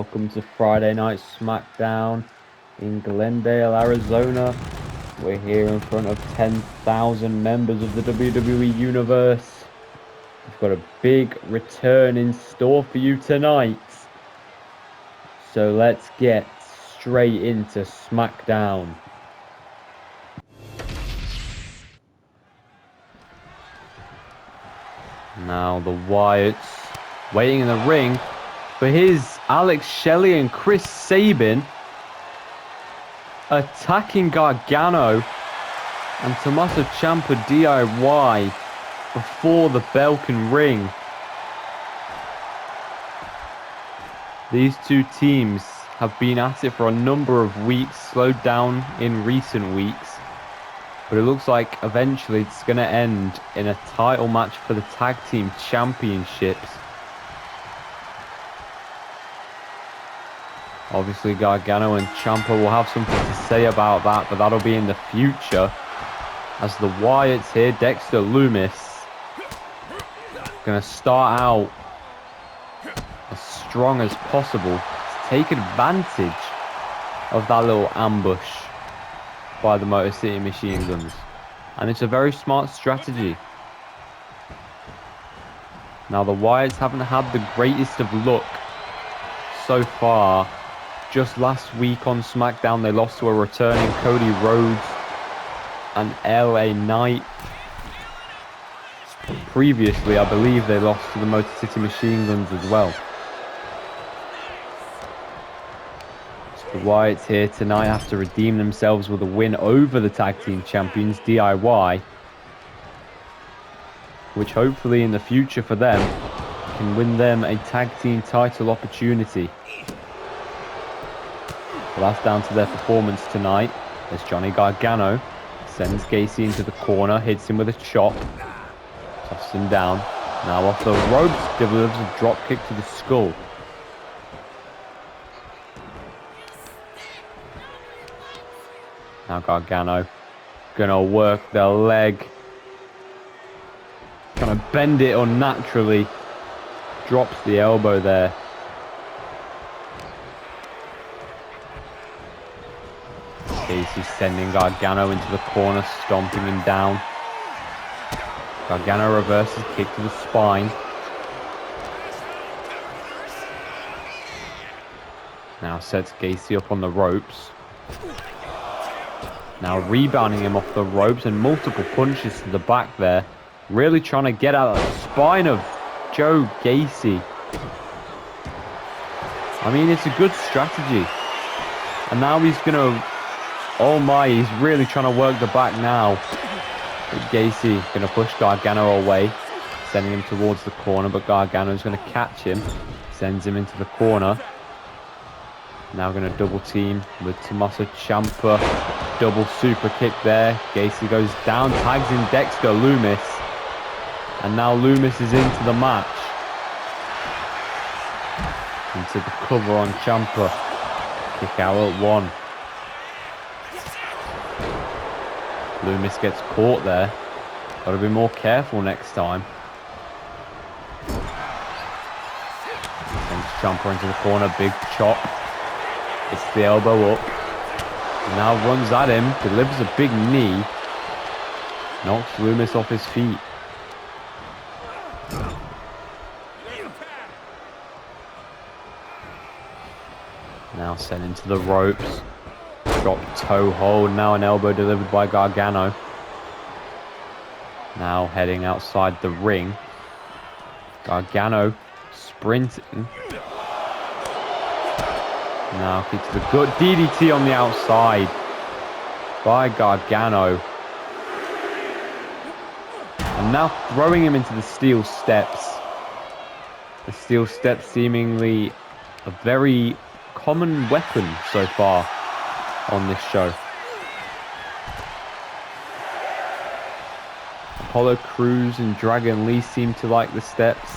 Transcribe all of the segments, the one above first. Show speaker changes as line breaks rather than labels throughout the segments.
Welcome to Friday Night SmackDown in Glendale, Arizona. We're here in front of 10,000 members of the WWE Universe. We've got a big return in store for you tonight. So let's get straight into SmackDown. Now the Wyatts waiting in the ring for his Alex Shelley and Chris Sabin attacking Gargano and Tommaso Ciampa DIY before the bell can ring. These two teams have been at it for a number of weeks, slowed down in recent weeks, but it looks like eventually it's going to end in a title match for the tag team championships. Obviously Gargano and Ciampa will have something to say about that, but that'll be in the future. As the Wyatts here, Dexter Lumis, going to start out as strong as possible to take advantage of that little ambush by the Motor City Machine Guns. And it's a very smart strategy. Now the Wyatts haven't had the greatest of luck so far. Just last week on SmackDown, they lost to a returning Cody Rhodes and LA Knight. Previously, I believe they lost to the Motor City Machine Guns as well. So the Wyatts here tonight have to redeem themselves with a win over the Tag Team Champions, DIY. Which hopefully in the future for them can win them a Tag Team title opportunity. Well, that's down to their performance tonight, as Johnny Gargano sends Gacy into the corner, hits him with a chop, tosses him down. Now off the ropes, delivers a drop kick to the skull. Now Gargano gonna work the leg, trying to bend it unnaturally, drops the elbow there. Gacy sending Gargano into the corner, stomping him down. Gargano reverses kick to the spine. Now sets Gacy up on the ropes. Now rebounding him off the ropes and multiple punches to the back there. Really trying to get out of the spine of Joe Gacy. I mean, it's a good strategy. And now he's going to... Oh my, he's really trying to work the back now. But Gacy going to push Gargano away, sending him towards the corner, but Gargano's going to catch him, sends him into the corner. Now going to double team with Tommaso Ciampa. Double super kick there. Gacy goes down, tags in Dexter Lumis. And now Lumis is into the match. Into the cover on Ciampa. Kick out at one. Lumis gets caught there. Got to be more careful next time. Sends Ciampa into the corner. Big chop. It's the elbow up. Now runs at him. Delivers a big knee. Knocks Lumis off his feet. Now sent into the ropes. Drop toe hold. Now an elbow delivered by Gargano. Now heading outside the ring. Gargano sprinting. Now kick to the gut. DDT on the outside by Gargano. And now throwing him into the steel steps. The steel steps seemingly a very common weapon so far on this show. Apollo Crews and Dragon Lee seem to like the steps.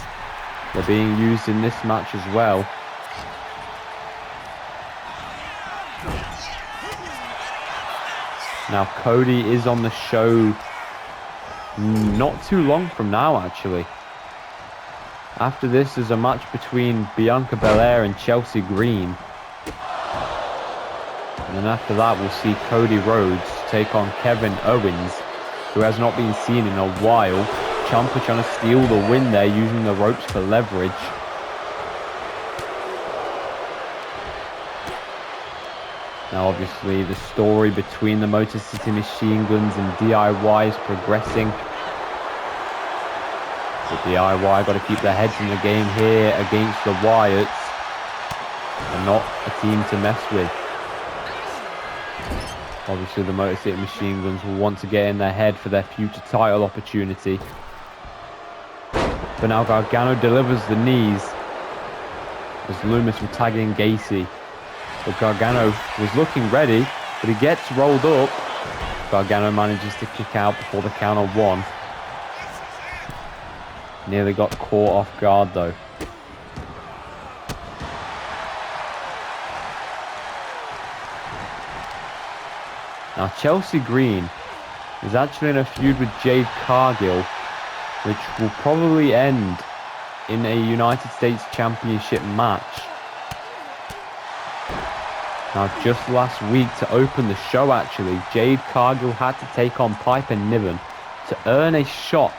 They're being used in this match as well. Now Cody is on the show not too long from now, actually. After this, there's a match between Bianca Belair and Chelsea Green. And then after that, we'll see Cody Rhodes take on Kevin Owens, who has not been seen in a while. Ciampa trying to steal the win there, using the ropes for leverage. Now, obviously, the story between the Motor City Machine Guns and DIY is progressing. But DIY got to keep their heads in the game here against the Wyatts. They're not a team to mess with. Obviously, the Motor City Machine Guns will want to get in their head for their future title opportunity. But now Gargano delivers the knees as Loomis will tag in Gacy. But Gargano was looking ready, but he gets rolled up. Gargano manages to kick out before the count of 1. Nearly got caught off guard though. Now Chelsea Green is actually in a feud with Jade Cargill, which will probably end in a United States Championship match. Now, just last week, to open the show actually, Jade Cargill had to take on Piper Niven to earn a shot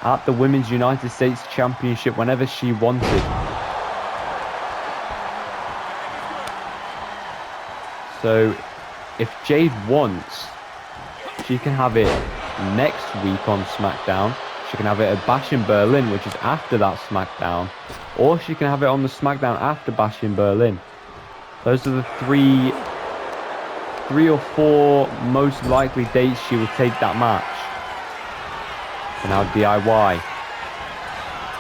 at the Women's United States Championship whenever she wanted. So, if Jade wants, she can have it next week on SmackDown. She can have it at Bash in Berlin, which is after that SmackDown. Or she can have it on the SmackDown after Bash in Berlin. Those are the three or four most likely dates she will take that match. And now DIY.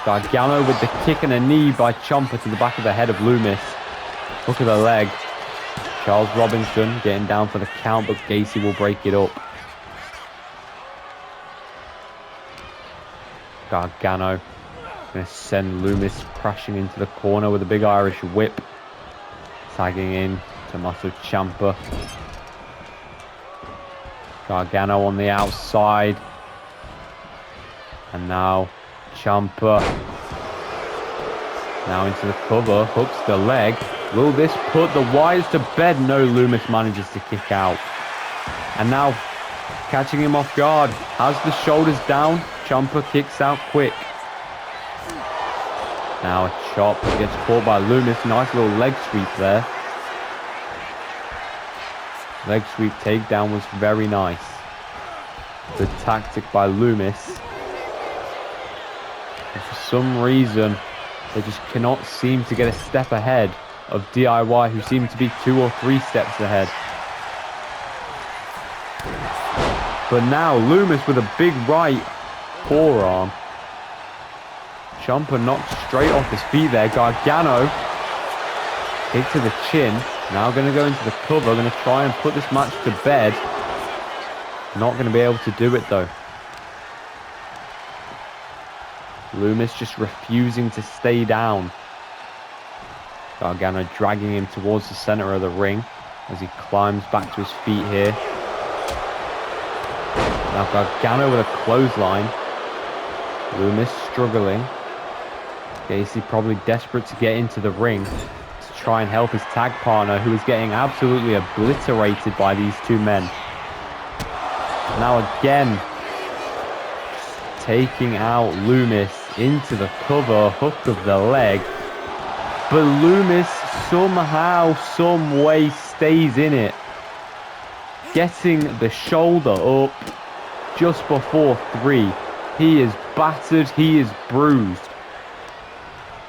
Gargano with the kick and a knee by Ciampa to the back of the head of Loomis. Hook of the leg. Charles Robinson getting down for the count, but Gacy will break it up. Gargano going to send Loomis crashing into the corner with a big Irish whip. Tagging in Tommaso Ciampa. Gargano on the outside. And now Ciampa. Now into the cover. Hooks the leg. Will this put the Wyatts to bed? No, Loomis manages to kick out. And now catching him off guard. Has the shoulders down. Ciampa kicks out quick. Now a chop gets caught by Loomis. Nice little leg sweep there. Leg sweep takedown was very nice. Good tactic by Loomis. And for some reason, they just cannot seem to get a step ahead of DIY, who seem to be 2 or 3 steps ahead. But now Loomis with a big right forearm. Ciampa knocked straight off his feet there. Gargano kick to the chin. Now going to go into the cover. Going to try and put this match to bed. Not going to be able to do it though. Loomis just refusing to stay down. Gargano dragging him towards the center of the ring as he climbs back to his feet here. Now Gargano with a clothesline. Loomis struggling. Gacy probably desperate to get into the ring to try and help his tag partner, who is getting absolutely obliterated by these two men. Now again, taking out Loomis into the cover, hook of the leg. But Loomis somehow, some way stays in it. Getting the shoulder up just before 3. He is battered, he is bruised.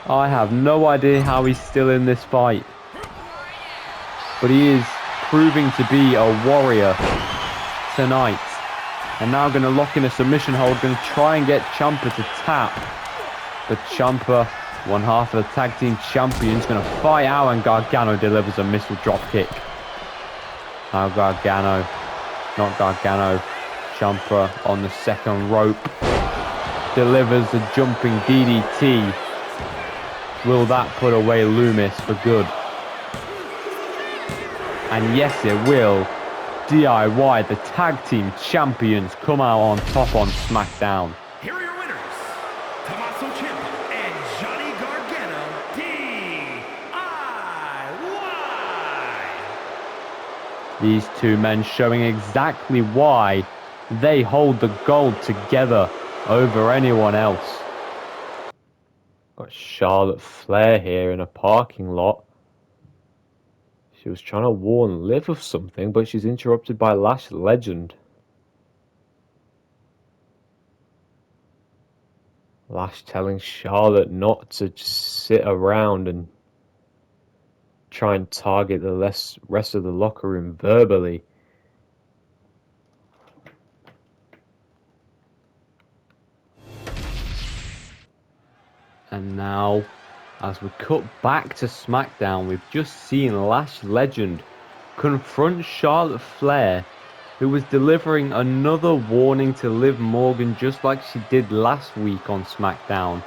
I have no idea how he's still in this fight. But he is proving to be a warrior tonight. And now going to lock in a submission hold, going to try and get Ciampa to tap. But Ciampa, one half of the tag team champions, going to fight out, and Gargano delivers a missile drop kick. Now Gargano, not Gargano, Ciampa on the second rope. Delivers a jumping DDT. Will that put away Loomis for good? And yes, it will. DIY, the tag team champions, come out on top on SmackDown.
Here are your winners, Tommaso Ciampa and
These two men showing exactly why they hold the gold together over anyone else. Got Charlotte Flair here in a parking lot. She was trying to warn Liv of something, but she's interrupted by Lash Legend. Lash telling Charlotte not to just sit around and try and target the rest of the locker room verbally. And now, as we cut back to SmackDown, we've just seen Lash Legend confront Charlotte Flair, who was delivering another warning to Liv Morgan just like she did last week on SmackDown.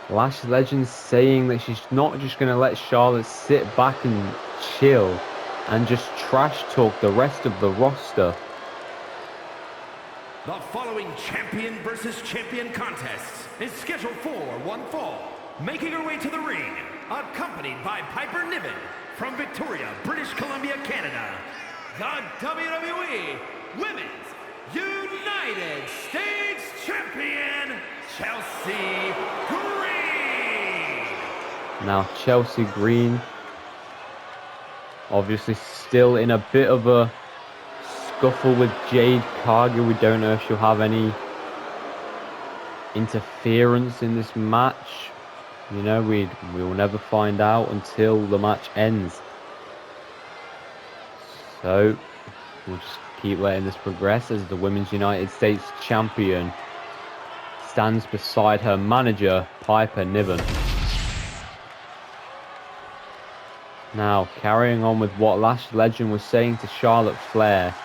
Lash Legend saying that she's not just going to let Charlotte sit back and chill and just trash talk the rest of the roster.
The following champion versus champion contest is scheduled for one fall. Making her way to the ring, accompanied by Piper Niven from Victoria, British Columbia, Canada, the WWE Women's United States Champion, Chelsea Green.
Now Chelsea Green, obviously still in a bit of a scuffle with Jade Cargill. We don't know if she'll have any interference in this match. You know, we will never find out until the match ends. So we'll just keep letting this progress as the Women's United States Champion stands beside her manager, Piper Niven. Now, carrying on with what Lash Legend was saying to Charlotte Flair,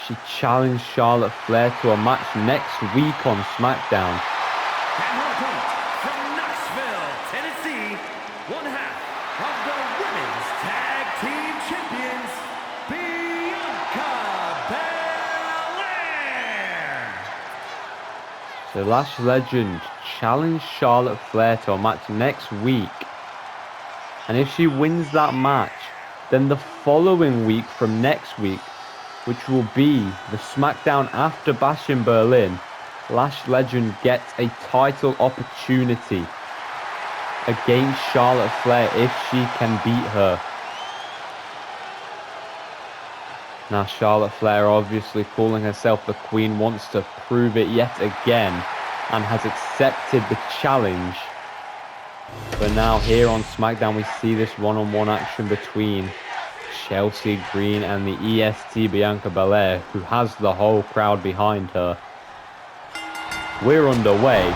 she challenged Charlotte Flair to a match next week on SmackDown.
And her opponent from Knoxville, Tennessee, one half of the Women's Tag Team Champions, Bianca Belair.
So Lash Legend challenged Charlotte Flair to a match next week. And if she wins that match, then the following week from next week, which will be the SmackDown after Bash in Berlin, Lash Legend gets a title opportunity against Charlotte Flair if she can beat her. Now Charlotte Flair, obviously calling herself the Queen, wants to prove it yet again and has accepted the challenge. But now here on SmackDown we see this one-on-one action between Chelsea Green and the EST Bianca Belair, who has the whole crowd behind her. We're underway.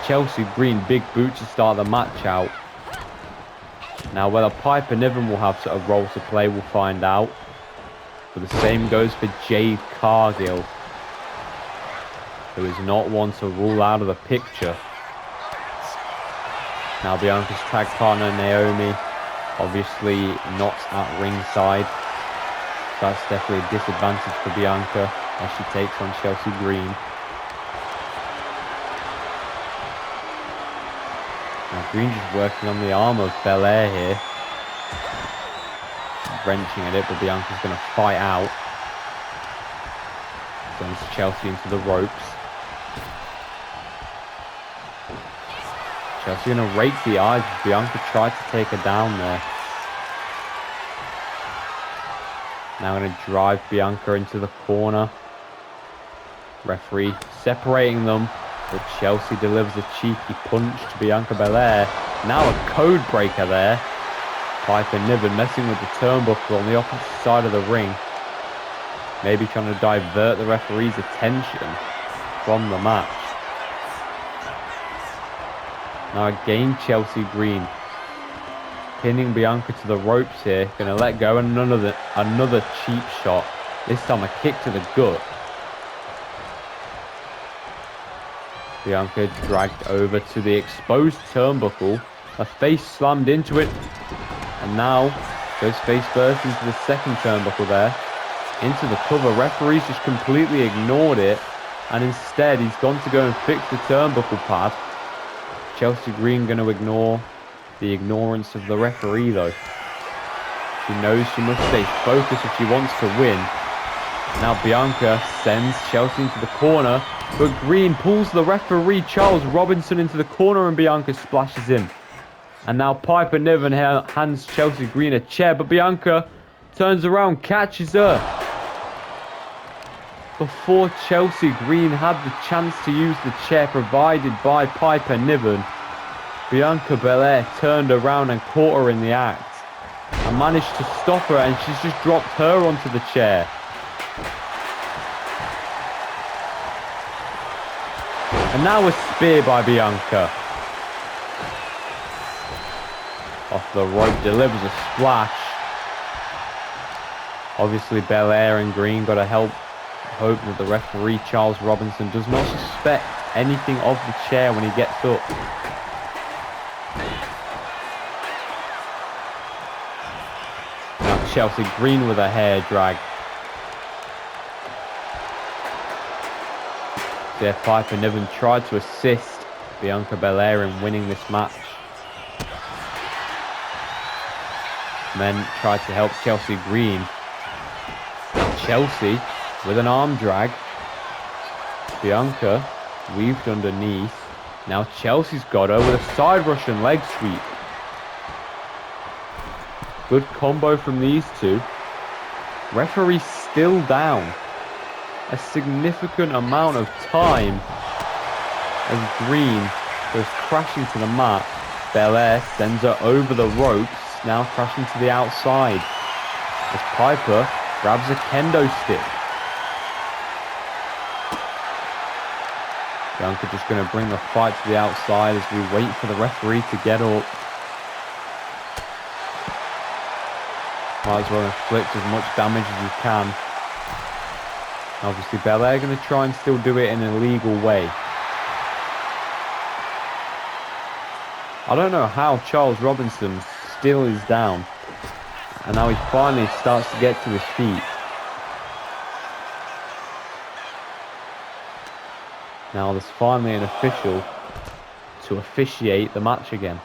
Chelsea Green, big boot to start the match out. Now whether Piper Niven will have a role to play, we'll find out. But the same goes for Jade Cargill, who is not one to rule out of the picture. Now Bianca's tag partner Naomi, obviously not at ringside. So that's definitely a disadvantage for Bianca as she takes on Chelsea Green. Now Green just working on the arm of Belair here. She's wrenching at it, but Bianca's going to fight out. Sends Chelsea into the ropes. Chelsea going to rake the eyes. Bianca tried to take her down there. Now going to drive Bianca into the corner. Referee separating them, but Chelsea delivers a cheeky punch to Bianca Belair. Now a code breaker there. Piper Niven messing with the turnbuckle on the opposite side of the ring. Maybe trying to divert the referee's attention from the match. Now again Chelsea Green pinning Bianca to the ropes here. Going to let go and another cheap shot. This time a kick to the gut. Bianca dragged over to the exposed turnbuckle. Her face slammed into it. And now goes face first into the second turnbuckle there. Into the cover. Referee's just completely ignored it. And instead he's gone to go and fix the turnbuckle pad. Chelsea Green going to ignore the ignorance of the referee though. She knows she must stay focused if she wants to win. Now Bianca sends Chelsea into the corner, but Green pulls the referee Charles Robinson into the corner and Bianca splashes in. And now Piper Niven hands Chelsea Green a chair, but Bianca turns around, catches her. Before Chelsea Green had the chance to use the chair provided by Piper Niven, Bianca Belair turned around and caught her in the act and managed to stop her, and she's just dropped her onto the chair. And now a spear by Bianca. Off the rope, delivers a splash. Obviously Belair and Green got to hope that the referee Charles Robinson does not suspect anything of the chair when he gets up. Now Chelsea Green with a hair drag. Jeff Piper Niven tried to assist Bianca Belair in winning this match. Men tried to help Chelsea Green. Now Chelsea with an arm drag. Bianca weaved underneath. Now Chelsea's got her with a side Russian leg sweep. Good combo from these two. Referee still down a significant amount of time as Green goes crashing to the mat. Belair sends her over the ropes, now crashing to the outside as Piper grabs a kendo stick. Bianca just going to bring the fight to the outside as we wait for the referee to get up. Might as well inflict as much damage as you can. Obviously Belair going to try and still do it in a legal way. I don't know how Charles Robinson still is down. And now he finally starts to get to his feet. Now there's finally an official to officiate the match again.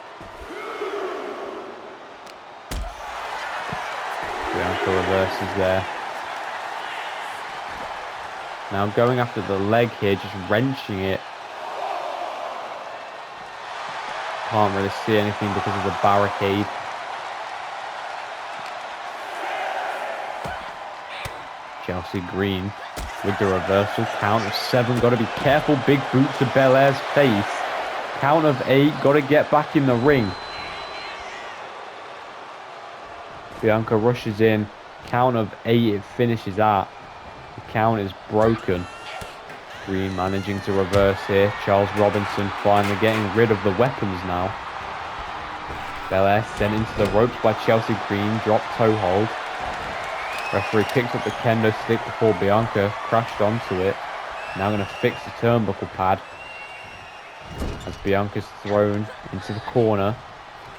Bianca reverses there. Now going after the leg here, just wrenching it. Can't really see anything because of the barricade. Chelsea Green with the reversal. Count of 7. Got to be careful. Big boot to Belair's face. Count of 8. Got to get back in the ring. Bianca rushes in. Count of 8 it finishes at. The count is broken. Green managing to reverse here. Charles Robinson finally getting rid of the weapons now. Belair sent into the ropes by Chelsea Green. Drop toe hold. Referee picks up the kendo stick before Bianca crashed onto it. Now going to fix the turnbuckle pad. As Bianca's thrown into the corner.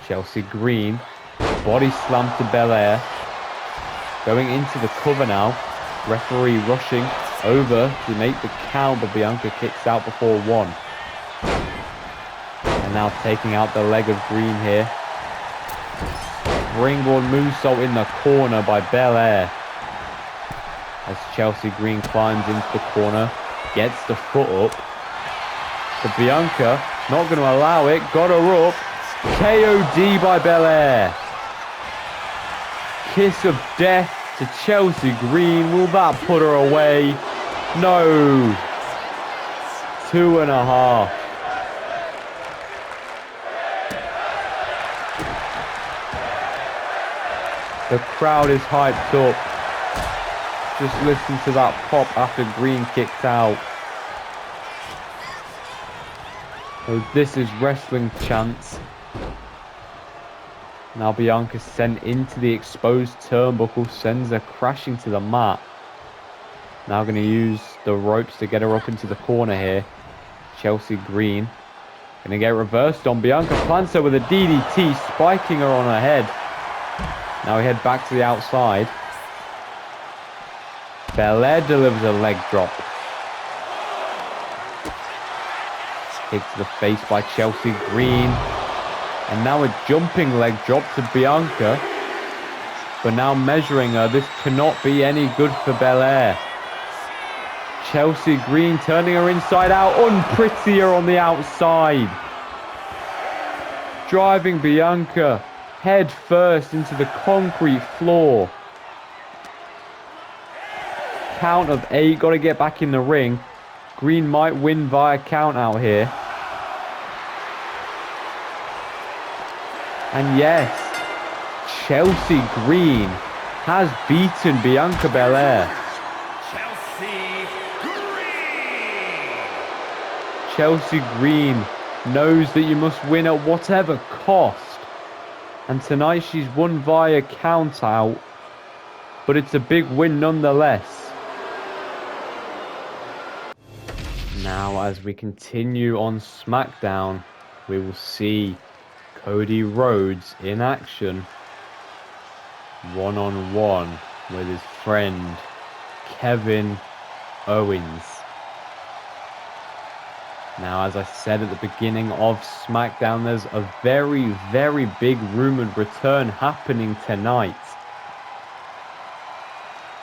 Chelsea Green. Body slam to Belair. Going into the cover now. Referee rushing over to make the count, but Bianca kicks out before 1. And now taking out the leg of Green here. Springboard moonsault in the corner by Belair. As Chelsea Green climbs into the corner, gets the foot up. But Bianca not going to allow it, got her up. KOD by Belair. Kiss of death to Chelsea Green. Will that put her away? No. 2.5. The crowd is hyped up. Just listen to that pop after Green kicked out. So this is wrestling chants. Now Bianca sent into the exposed turnbuckle, sends her crashing to the mat. Now going to use the ropes to get her up into the corner here. Chelsea Green going to get reversed on. Bianca plants her with a DDT, spiking her on her head. Now we head back to the outside. Belair delivers a leg drop. Kick to the face by Chelsea Green. And now a jumping leg drop to Bianca. But now measuring her, this cannot be any good for Belair. Chelsea Green turning her inside out, unprettier on the outside. Driving Bianca head first into the concrete floor. Count of 8, got to get back in the ring. Green might win via count out here. And yes, Chelsea Green has beaten Bianca Belair. Chelsea Green knows that you must win at whatever cost. And tonight she's won via count out. But it's a big win nonetheless. Now as we continue on SmackDown, we will see Cody Rhodes in action. One-on-one with his friend Kevin Owens. Now, as I said at the beginning of SmackDown, there's a very, very big rumored return happening tonight.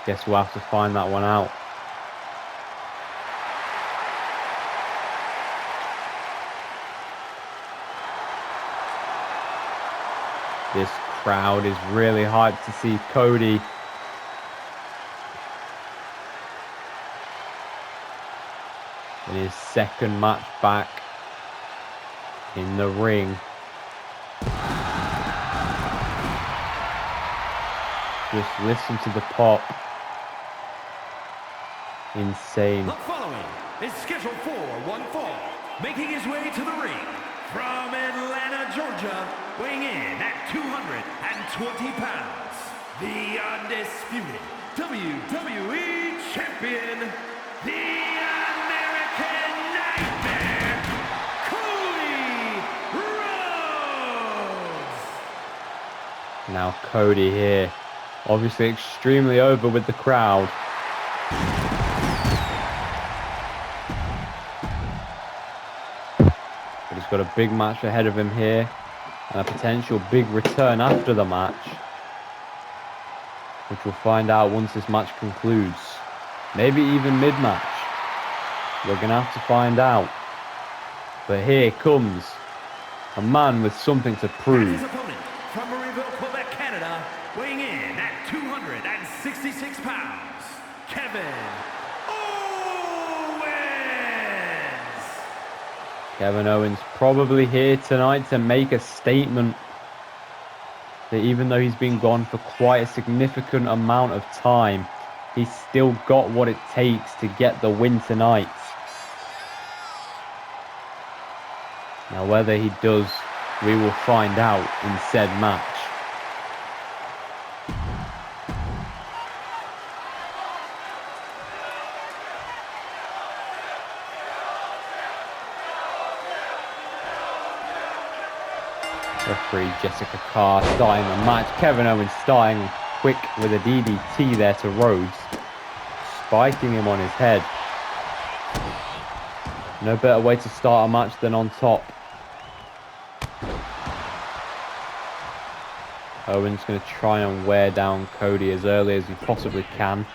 Guess we'll have to find that one out. This crowd is really hyped to see Cody. In his second match back in the ring. Just listen to the pop. Insane.
The following is scheduled for one fall, making his way to the ring from Atlanta, Georgia, weighing in at 220 pounds, the undisputed WWE Champion, the American Nightmare, Cody Rhodes.
Now Cody here, obviously extremely over with the crowd. But he's got a big match ahead of him here, and a potential big return after the match, which we'll find out once this match concludes. Maybe even mid-match. We're going to have to find out. But here comes a man with something to prove.
His opponent from Marieville, Quebec, Canada, weighing in at 266 pounds, Kevin Owens.
Kevin Owens probably here tonight to make a statement that even though he's been gone for quite a significant amount of time, he's still got what it takes to get the win tonight. Now whether he does, we will find out in said match. Referee Jessica Carr starting the match. Kevin Owens starting quick with a DDT there to Rhodes, spiking him on his head. No better way to start a match than on top. Owens going to try and wear down Cody as early as he possibly can.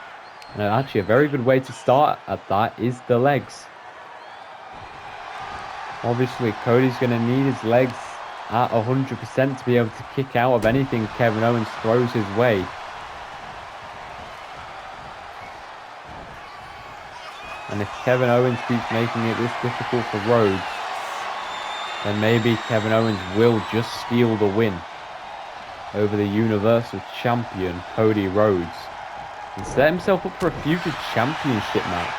And actually a very good way to start at that is the legs. Obviously Cody's going to need his legs at 100% to be able to kick out of anything Kevin Owens throws his way. And if Kevin Owens keeps making it this difficult for Rhodes, then maybe Kevin Owens will just steal the win over the Universal Champion Cody Rhodes and set himself up for a future championship match.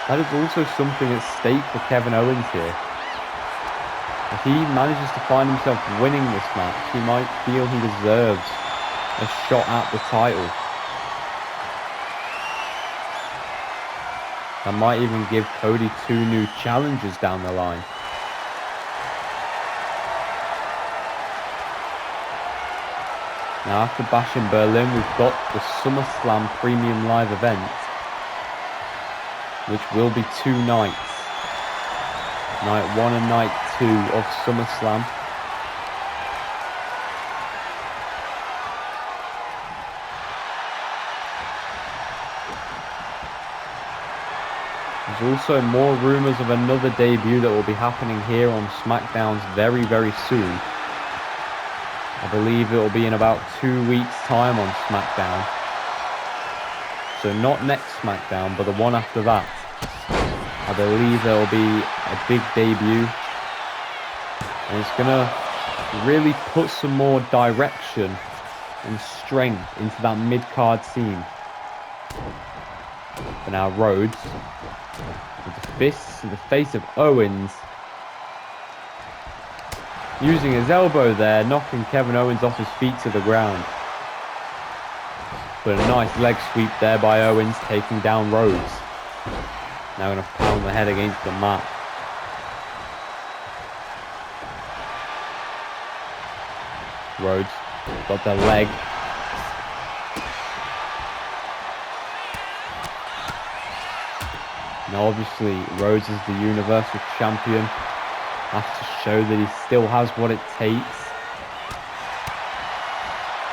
That is also something at stake for Kevin Owens here. If he manages to find himself winning this match, he might feel he deserves a shot at the title. That might even give Cody 2 new challenges down the line. Now after Bash in Berlin, we've got the SummerSlam Premium Live event, which will be 2 nights. Night 1 and night 2 of SummerSlam. There's also more rumors of another debut that will be happening here on SmackDown's very, very soon. I believe it will be in about 2 weeks' time on SmackDown. So not next SmackDown, but the one after that. I believe there will be a big debut. And it's going to really put some more direction and strength into that mid-card scene. But now Rhodes, with the fists to the face of Owens, using his elbow there, knocking Kevin Owens off his feet to the ground. But a nice leg sweep there by Owens, taking down Rhodes. Now going to pound the head against the mat. Rhodes got the leg. Now obviously Rhodes is the Universal Champion. Has to show that he still has what it takes.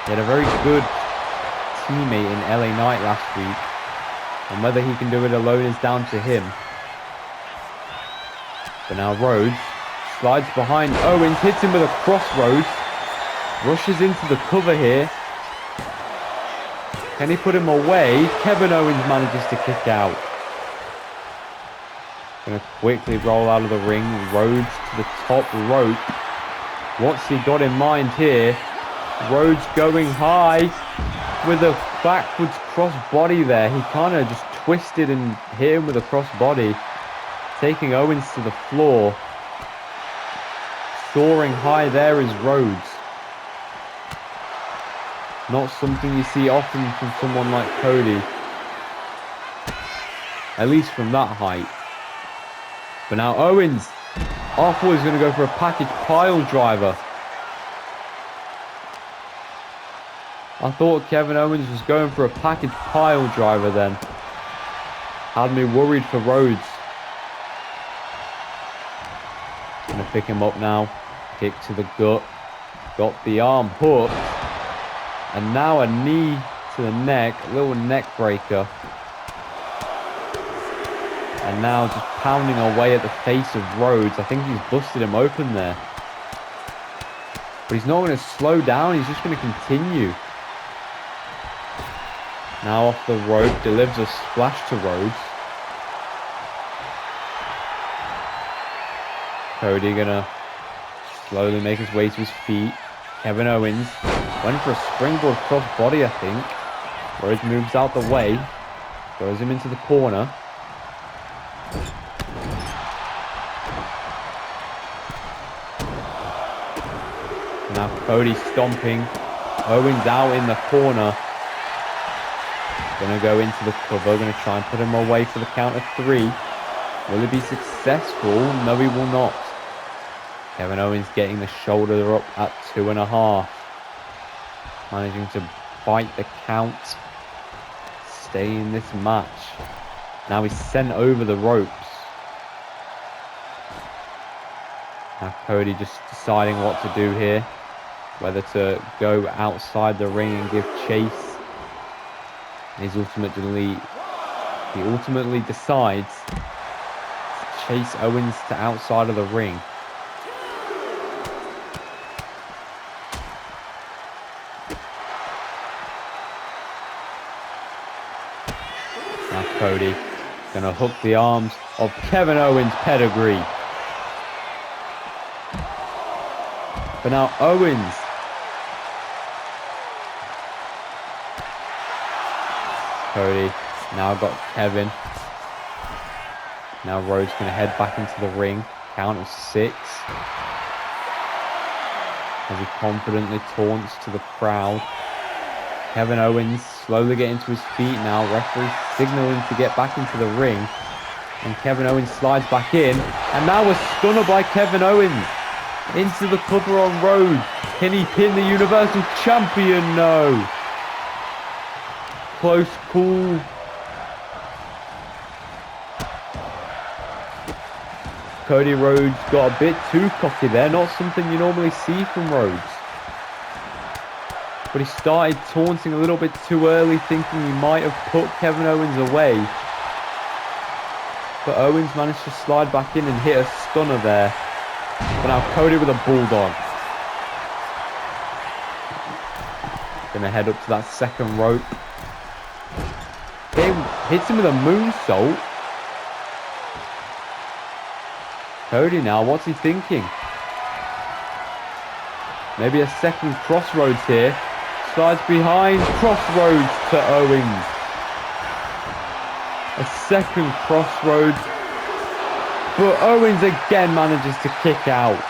He had a very good teammate in LA Knight last week. And whether he can do it alone is down to him. But now Rhodes slides behind Owens, hits him with a crossroads. Rushes into the cover here. Can he put him away? Kevin Owens manages to kick out. Going to quickly roll out of the ring. Rhodes to the top rope. What's he got in mind here? Rhodes going high with a backwards cross body there. He kind of just twisted and hit him with a cross body, taking Owens to the floor. Soaring high there is Rhodes. Not something you see often from someone like Cody. At least from that height. But now Owens. I thought he was going to go for a package pile driver. I thought Kevin Owens was going for a package pile driver then. Had me worried for Rhodes. Gonna pick him up now. Kick to the gut. Got the arm hooked. And now a knee to the neck. A little neck breaker. And now just pounding away at the face of Rhodes. I think he's busted him open there. But he's not going to slow down. He's just going to continue. Now off the rope. Delivers a splash to Rhodes. Cody going to slowly make his way to his feet. Kevin Owens went for a springboard cross body, I think. Rhodes moves out the way. Throws him into the corner. Now Cody stomping. Owens out in the corner. Gonna go into the cover. Gonna try and put him away for the count of 3. Will he be successful? No, he will not. Kevin Owens getting the shoulder up at 2.5. Managing to bite the count. Stay in this match. Now he's sent over the ropes. Now Cody just deciding what to do here. Whether to go outside the ring and give chase. And he ultimately decides to chase Owens to outside of the ring. Now Cody gonna hook the arms of Kevin Owens' pedigree. But now Owens Cody now got Kevin. Now Rhodes gonna head back into the ring. Count of 6. As he confidently taunts to the crowd. Kevin Owens slowly getting to his feet now. Referee signaling to get back into the ring. And Kevin Owens slides back in. And now a stunner by Kevin Owens. Into the cover on Rhodes. Can he pin the Universal Champion? No. Close call. Cody Rhodes got a bit too cocky there. Not something you normally see from Rhodes. But he started taunting a little bit too early, thinking he might have put Kevin Owens away. But Owens managed to slide back in and hit a stunner there. But now Cody with a bulldog. Gonna head up to that second rope. Hits him with a moonsault. Cody now, what's he thinking? Maybe a second crossroads here. Slides behind, crossroads to Owens. A second crossroads. But Owens again manages to kick out.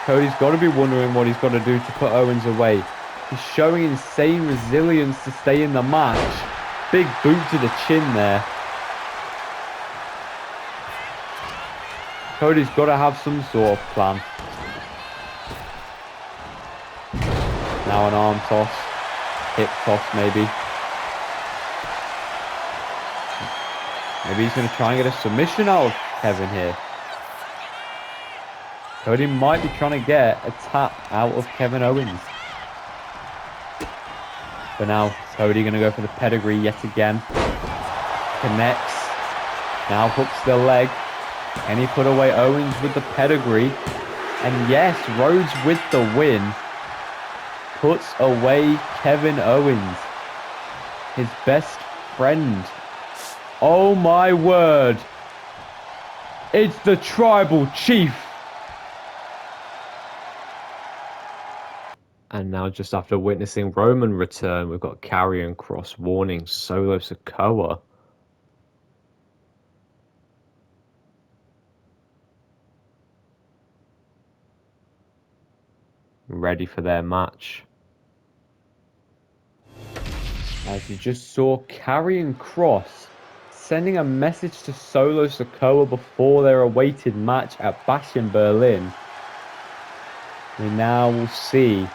Cody's got to be wondering what he's got to do to put Owens away. He's showing insane resilience to stay in the match. Big boot to the chin there. Cody's got to have some sort of plan. Now an arm toss. Hip toss maybe. Maybe he's going to try and get a submission out of Kevin here. Cody might be trying to get a tap out of Kevin Owens. But now Cody going to go for the pedigree yet again. Connects. Now hooks the leg. And he put away Owens with the pedigree. And yes, Rhodes with the win. Puts away Kevin Owens. His best friend. Oh my word. It's the Tribal Chief. And now just after witnessing Roman return, we've got Karrion Kross warning Solo Sikoa. Ready for their match. As you just saw, Karrion Kross sending a message to Solo Sikoa before their awaited match at Bash in Berlin. We now will see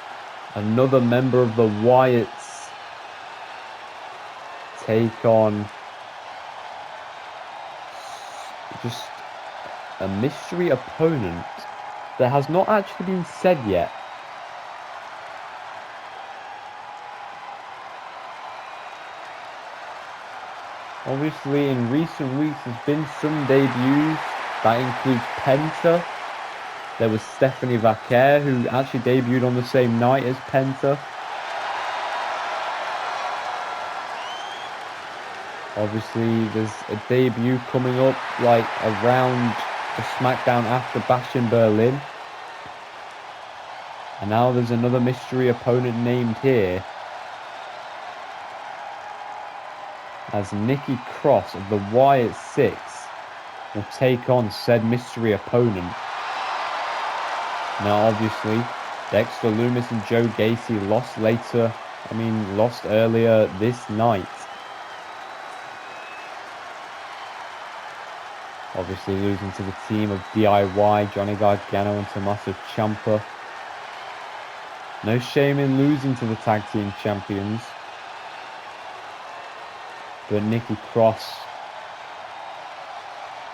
another member of the Wyatts take on just a mystery opponent that has not actually been said yet. Obviously, in recent weeks, there's been some debuts. That includes Penta. There was Stephanie Vaquer, who actually debuted on the same night as Penta. Obviously, there's a debut coming up, like, around the SmackDown after Bash in Berlin. And now there's another mystery opponent named here. As Nikki Cross of the Wyatt 6 will take on said mystery opponent. Now obviously, Dexter Lumis and Joe Gacy lost earlier this night. Obviously losing to the team of DIY, Johnny Gargano and Tommaso Ciampa. No shame in losing to the tag team champions. But Nikki Cross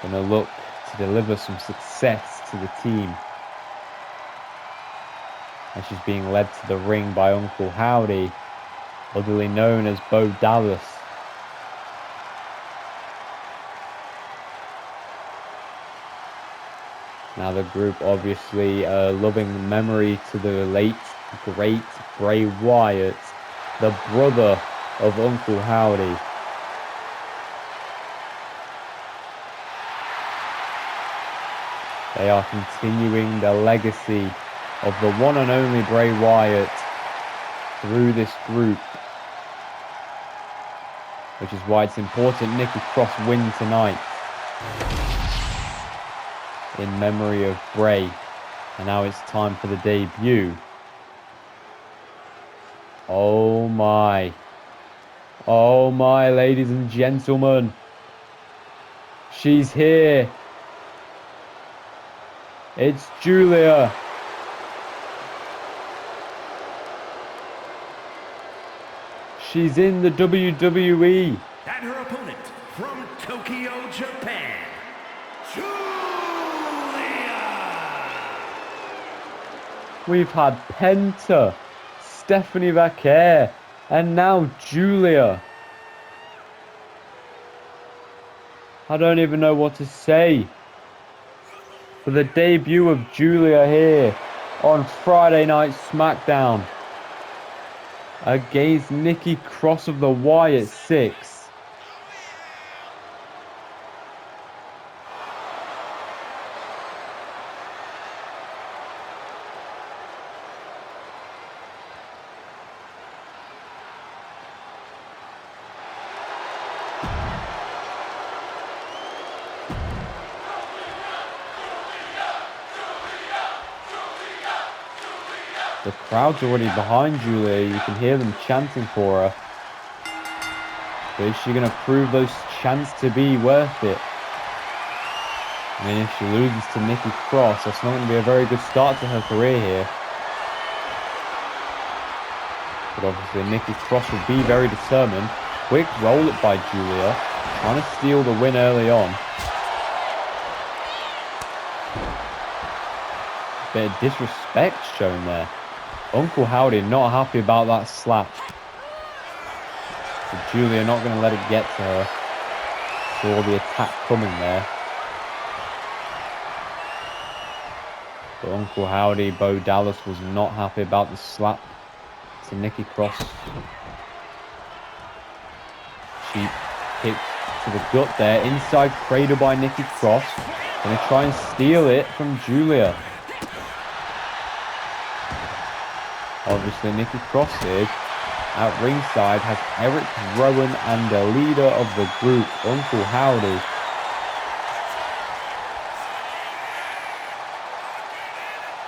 gonna look to deliver some success to the team. And she's being led to the ring by Uncle Howdy, otherly known as Bo Dallas. Now the group obviously loving memory to the late, great Bray Wyatt, the brother of Uncle Howdy. They are continuing the legacy of the one and only Bray Wyatt through this group. Which is why it's important Nikki Cross win tonight. In memory of Bray. And now it's time for the debut. Oh my. Oh my, ladies and gentlemen. She's here. It's Julia. She's in the WWE.
And her opponent from Tokyo, Japan, Julia.
We've had Penta, Stephanie Vaquer, And now Julia. I don't even know what to say. For the debut of Julia here on Friday Night SmackDown against Nikki Cross of the Y at 6. The crowd's already behind Julia. You can hear them chanting for her. But is she going to prove those chants to be worth it? I mean, if she loses to Nikki Cross, that's not going to be a very good start to her career here. But obviously, Nikki Cross will be very determined. Quick roll it by Julia. Trying to steal the win early on. Bit of disrespect shown there. Uncle Howdy not happy about that slap. But Julia not going to let it get to her. Saw the attack coming there. But Uncle Howdy, Bo Dallas, was not happy about the slap to Nikki Cross. Cheap kick to the gut there. Inside cradle by Nikki Cross. Going to try and steal it from Julia. Obviously, Nikki Cross here at ringside has Eric Rowan and the leader of the group, Uncle Howdy.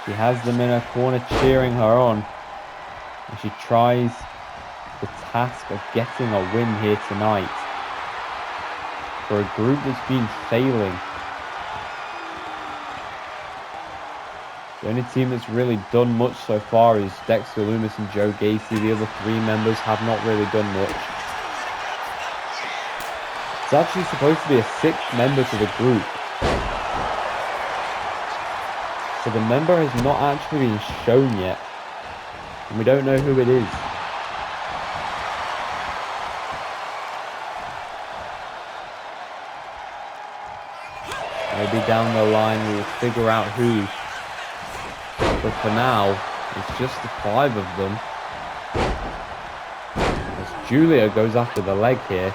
She has them in her corner cheering her on. And she tries the task of getting a win here tonight. For a group that's been failing. The only team that's really done much so far is Dexter Lumis and Joe Gacy. The other 3 members have not really done much. It's actually supposed to be a 6th member to the group. So the member has not actually been shown yet. And we don't know who it is. Maybe down the line we will figure out who. But for now, it's just the 5 of them. As Julia goes after the leg here.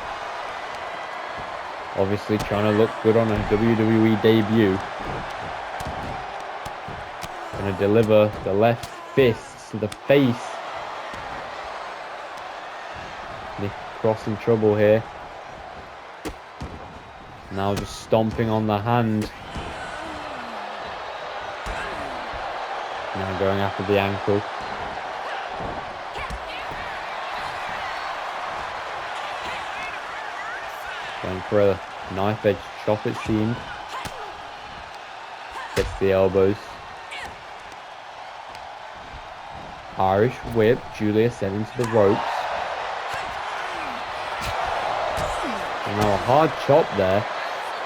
Obviously trying to look good on her WWE debut. Going to deliver the left fist to the face. Nick Cross in trouble here. Now just stomping on the hand. Now going after the ankle. Going for a knife edge chop, it seemed. Gets the elbows. Irish whip. Julia sent into the ropes. And now a hard chop there.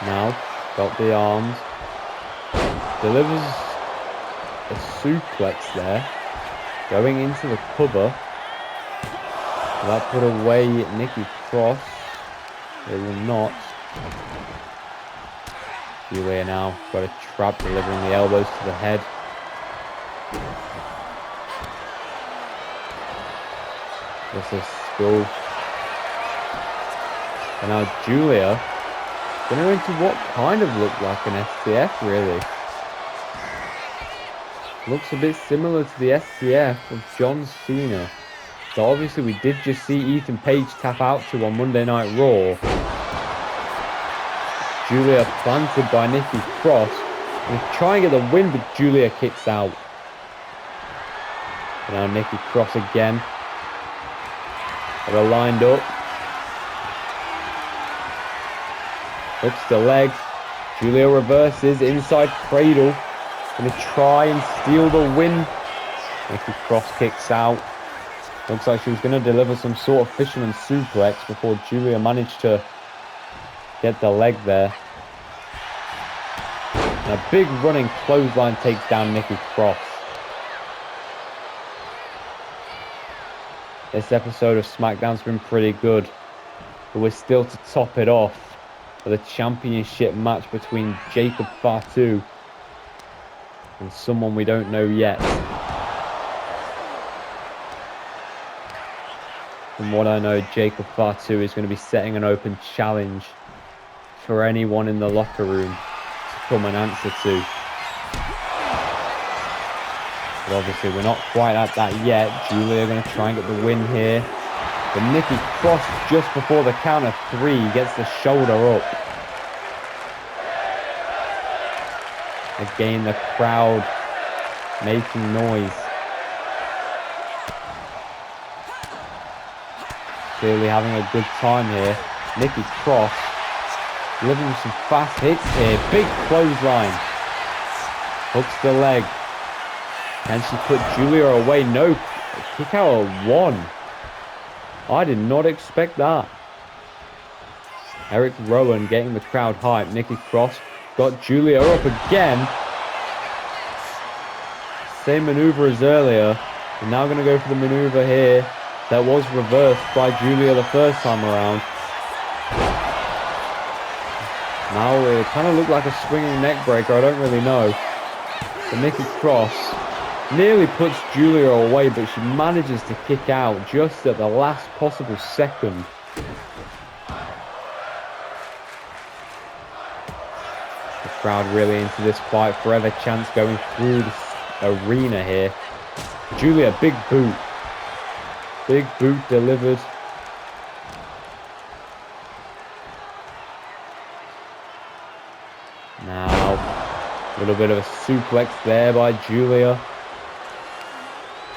Now got the arms. Delivers a suplex there. Going into the cover. That put away Nikki Cross. It will not. Julia now got a trap, delivering the elbows to the head. This is still. And now Julia going into what kind of looked like an STF, really. Looks a bit similar to the STF of John Cena. So obviously we did just see Ethan Page tap out to on Monday Night Raw. Julia planted by Nikki Cross. And try and get the win, but Julia kicks out. And now Nikki Cross again. Got her lined up. Hooks the leg. Julia reverses inside cradle. Going to try and steal the win. Nikki Cross kicks out. Looks like she was going to deliver some sort of fisherman suplex before Julia managed to get the leg there. And a big running clothesline takes down Nikki Cross. This episode of SmackDown's been pretty good. But we're still to top it off with a championship match between Jacob FATU and someone we don't know yet. From what I know, Jacob FATU is going to be setting an open challenge for anyone in the locker room to come and answer to. But obviously we're not quite at that yet. Julia going to try and get the win here. But Nikki Cross, just before the count of 3, gets the shoulder up. Again, the crowd making noise. Clearly having a good time here. Nikki Cross delivering some fast hits here. Big clothesline. Hooks the leg. Can she put Julia away? No. Kick out at 1. I did not expect that. Eric Rowan getting the crowd hyped. Nikki Cross got Julia up again. Same maneuver as earlier. We're now going to go for the maneuver here that was reversed by Julia the first time around. Now it kind of looked like a swinging neck breaker. I don't really know. But Nikki Cross nearly puts Julia away, but she manages to kick out just at the last possible second. The crowd really into this fight. Forever chance going through the arena here. Julia, big boot. Big boot delivered. Now, a little bit of a suplex there by Julia.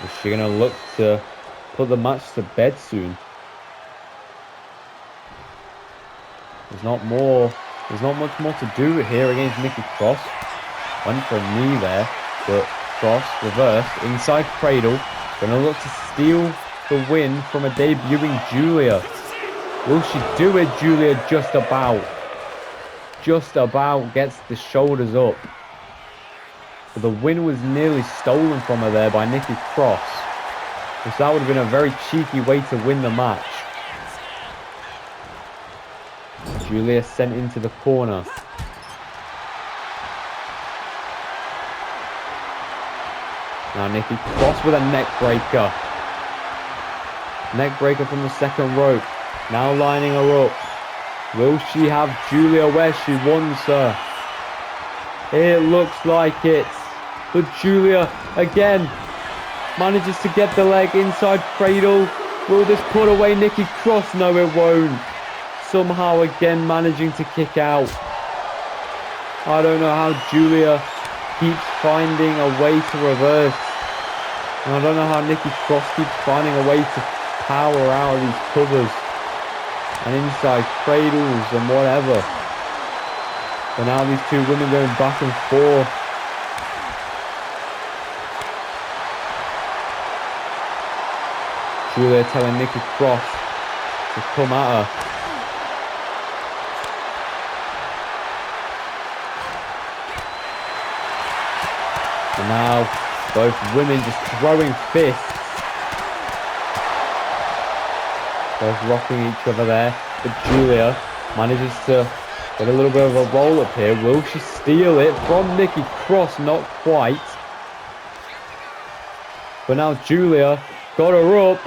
Is she going to look to put the match to bed soon? There's not much more to do here against Nikki Cross. Went for a knee there, but Cross reversed inside cradle. Going to look to steal the win from a debuting Julia. Will she do it? Julia just about gets the shoulders up. But the win was nearly stolen from her there by Nikki Cross. Which that would have been a very cheeky way to win the match. Julia sent into the corner. Now Nikki Cross with a neck breaker. Neck breaker from the second rope. Now lining her up. Will she have Julia where she wants her? It looks like it. But Julia again manages to get the leg inside cradle. Will this put away Nikki Cross? No, it won't. Somehow again managing to kick out. I don't know how Julia keeps finding a way to reverse. And I don't know how Nikki Cross keeps finding a way to power out of these covers and inside cradles and whatever. But now these two women going back and forth. Julia telling Nikki Cross to come at her. And now both women just throwing fists. Both rocking each other there. But Julia manages to get a little bit of a roll up here. Will she steal it from Nikki Cross? Not quite. But now Julia got her up.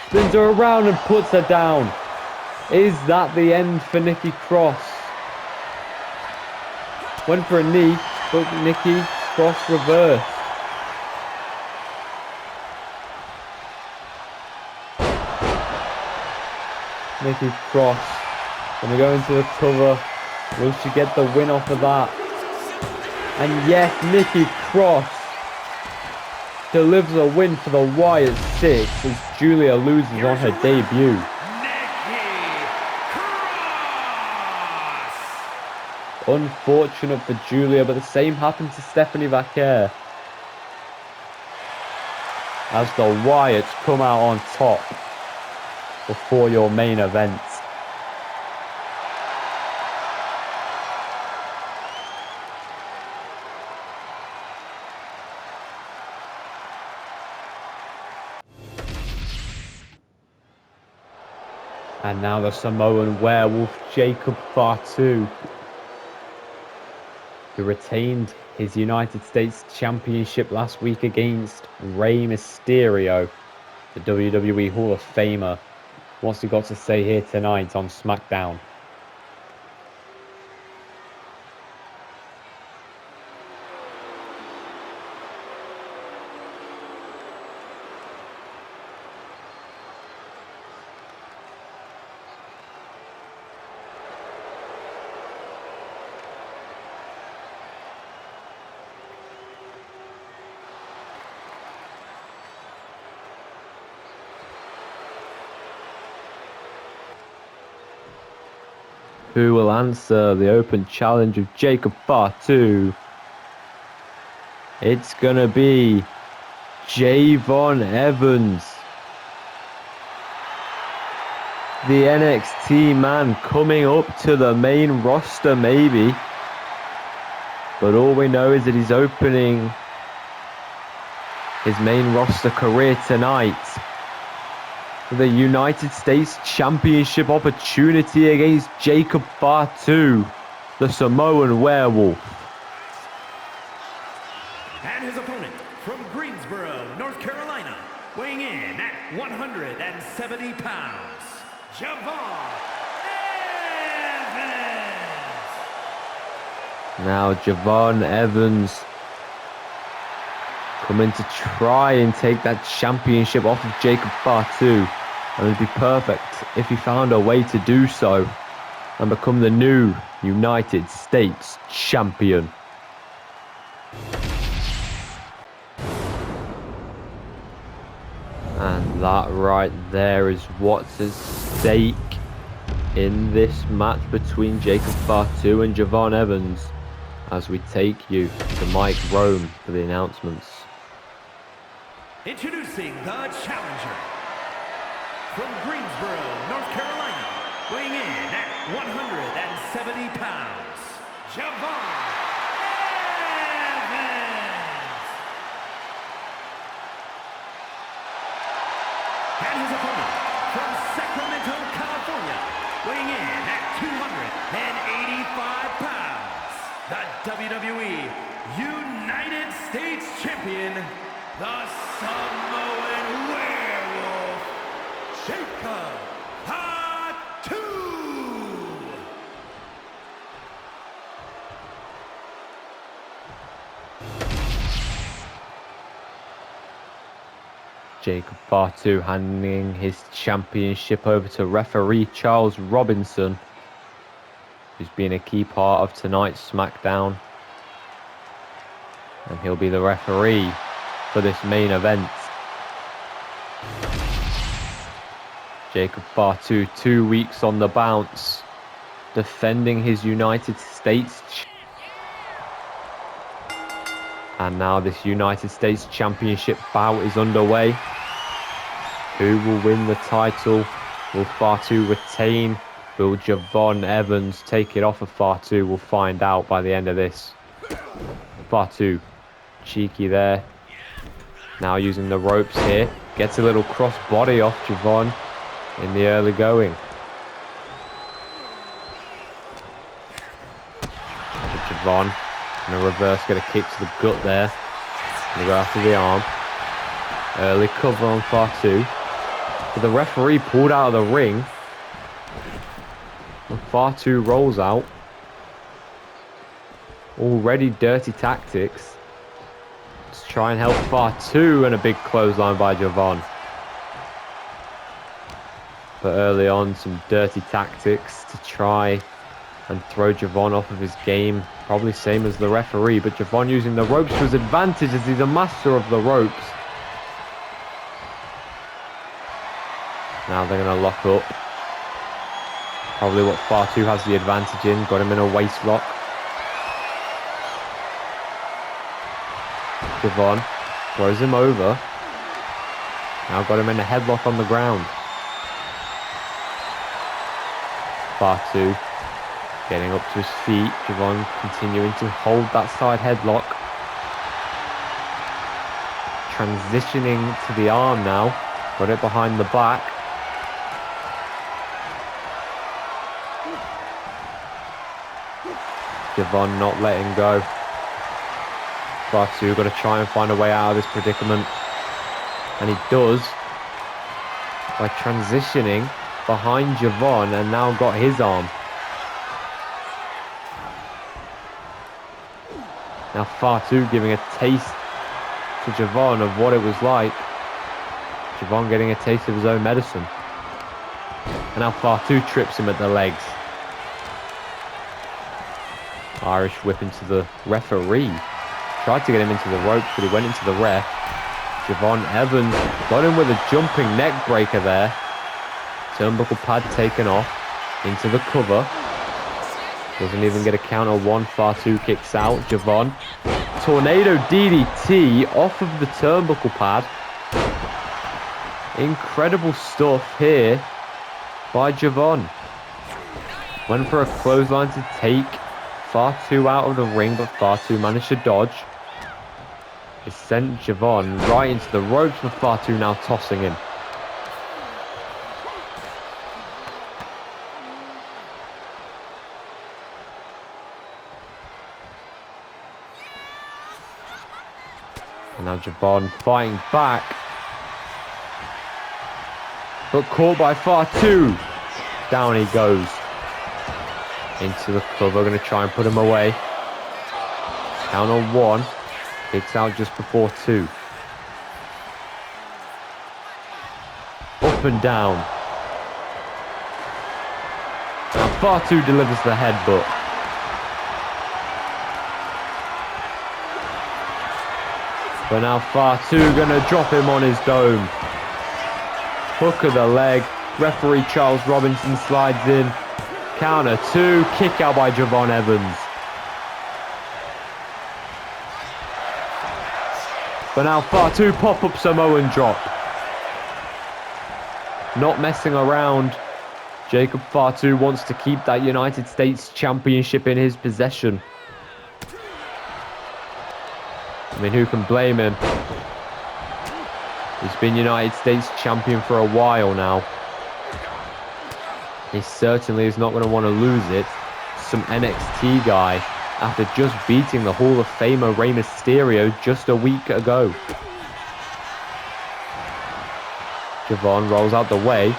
Spins her around and puts her down. Is that the end for Nikki Cross? Went for a knee, but Nikki Cross reversed. Nikki Cross gonna go into the cover. Will she get the win off of that? And yes, Nikki Cross delivers a win for the Wyatt 6 as Julia loses on her debut. Unfortunate for Julia, but the same happened to Stephanie Vaquer. As the Wyatts come out on top before your main event. And now the Samoan werewolf, Jacob Fatu, who retained his United States Championship last week against Rey Mysterio, the WWE Hall of Famer. What's he got to say here tonight on SmackDown? Who will answer the open challenge of Jacob Fatu? It's going to be Javon Evans. The NXT man coming up to the main roster maybe. But all we know is that he's opening his main roster career tonight with a United States Championship opportunity against Jacob Fatu, the Samoan werewolf.
And his opponent from Greensboro, North Carolina, weighing in at 170 pounds, Javon Evans.
Now Javon Evans coming to try and take that championship off of Jacob Fatu. And it'd be perfect if he found a way to do so and become the new United States champion. And that right there is what's at stake in this match between Jacob Fatu and Javon Evans, as we take you to Mike Rome for the announcements.
Introducing the challenger from Greensboro, North Carolina, weighing in at 170 pounds, Javon Evans. And his opponent from Sacramento, California, weighing in at 285 pounds, the WWE United States Champion, the Samoan werewolf, Jacob Fatu.
Jacob Fatu handing his championship over to referee Charles Robinson, who's been a key part of tonight's SmackDown. And he'll be the referee for this main event. Jacob Fatu, 2 weeks on the bounce, defending his United States. And now this United States Championship bout is underway. Who will win the title? Will Fatu retain? Will Javon Evans take it off of Fatu? We'll find out by the end of this. Fatu, cheeky there. Now using the ropes here. Gets a little cross body off Javon in the early going. But Javon in a reverse, get a kick to the gut there. Gonna go after the arm. Early cover on Fatu. But the referee pulled out of the ring. And Fatu rolls out. Already dirty tactics. Let's try and help Fatu, and a big clothesline by Javon. But early on, some dirty tactics to try and throw Javon off of his game. Probably same as the referee, but Javon using the ropes to his advantage as he's a master of the ropes. Now they're going to lock up. Probably what Fatu has the advantage in. Got him in a waist lock. Javon throws him over. Now got him in a headlock on the ground. Fatu getting up to his feet. Javon continuing to hold that side headlock. Transitioning to the arm now. Got it behind the back. Javon not letting go. FATU got to try and find a way out of this predicament. And he does by transitioning behind Javon and now got his arm. Now FATU giving a taste to Javon of what it was like. Javon getting a taste of his own medicine. And now FATU trips him at the legs. Irish whip into the referee. Tried to get him into the ropes, but he went into the ref. Javon Evans got him with a jumping neck breaker there. Turnbuckle pad taken off. Into the cover. Doesn't even get a count of one. FATU kicks out. Javon. Tornado DDT off of the turnbuckle pad. Incredible stuff here by Javon. Went for a clothesline to take FATU out of the ring, but FATU managed to dodge. It sent Javon right into the ropes, with FATU now tossing him. And now Javon fighting back. But caught by FATU. Down he goes. Into the cover. Going to try and put him away. Count on one. Kicks out just before two. Up and down. Now FATU delivers the headbutt. But now FATU going to drop him on his dome. Hook of the leg. Referee Charles Robinson slides in. Counter two. Kick out by Javon Evans. But now FATU pop-up Samoan drop. Not messing around. Jacob FATU wants to keep that United States Championship in his possession. I mean, who can blame him? He's been United States champion for a while now. He certainly is not going to want to lose it. Some NXT guy after just beating the Hall of Famer Rey Mysterio just a week ago. Javon rolls out the way,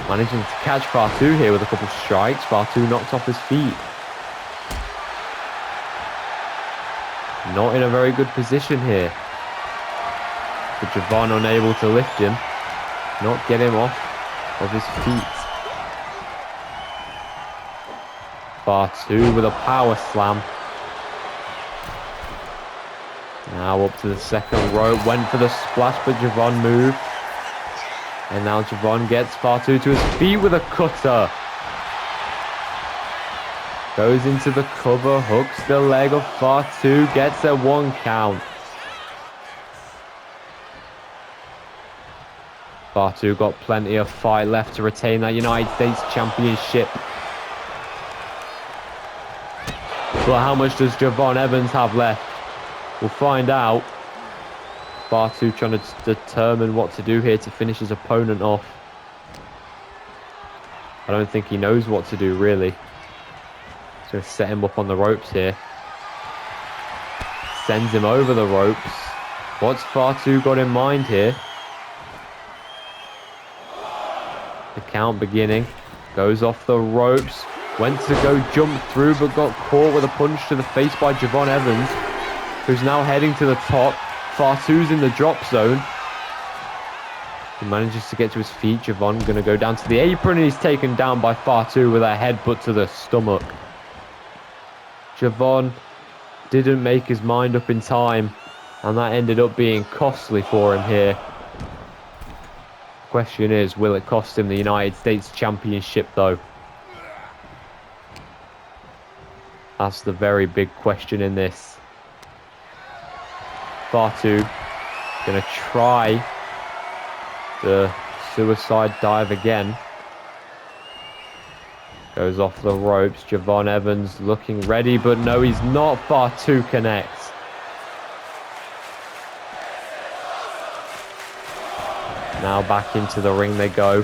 managing to catch FATU here with a couple strikes. FATU knocked off his feet. Not in a very good position here. But Javon unable to lift him. Not get him off of his feet. FATU with a power slam. Now up to the second rope. Went for the splash, but Javon moved. And now Javon gets FATU to his feet with a cutter. Goes into the cover, hooks the leg of FATU, gets a 1 count. FATU got plenty of fight left to retain that United States Championship. But how much does Javon Evans have left? We'll find out. FATU trying to determine what to do here to finish his opponent off. I don't think he knows what to do, really. Going to set him up on the ropes here. Sends him over the ropes. What's FATU got in mind here? The count beginning. Goes off the ropes. Went to go jump through, but got caught with a punch to the face by Javon Evans, who's now heading to the top. FATU's in the drop zone. He manages to get to his feet. Javon going to go down to the apron, and he's taken down by FATU with a headbutt to the stomach. Javon didn't make his mind up in time, and that ended up being costly for him here. The question is, will it cost him the United States Championship, though? That's the very big question in this. FATU going to try the suicide dive again. Goes off the ropes. Javon Evans looking ready, but no, he's not. FATU connects. Now back into the ring they go.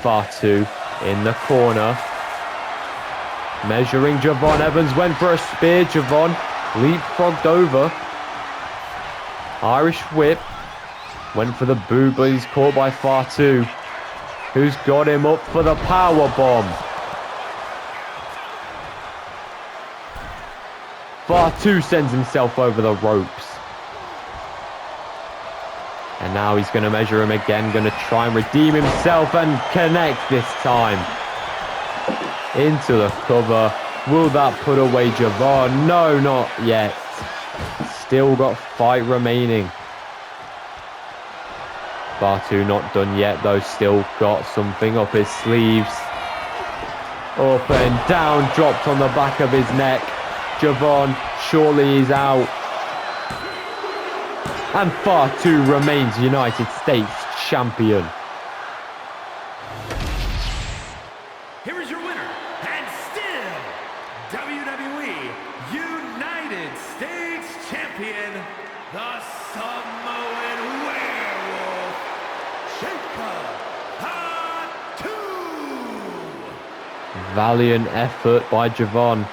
FATU in the corner. Measuring Javon. Evans went for a spear. Javon leapfrogged over. Irish whip. Went for the boot, but he's caught by FATU, who's got him up for the power bomb. FATU sends himself over the ropes. And now he's going to measure him again. Going to try and redeem himself and connect this time. Into the cover. Will that put away Javon? No, not yet. Still got fight remaining. FATU not done yet though. Still got something up his sleeves. Up and down. Dropped on the back of his neck. Javon, surely he's out. And FATU remains United States champion.
Here is your winner, and still WWE United States champion, the Samoan Werewolf, FATU.
Valiant effort by Javon.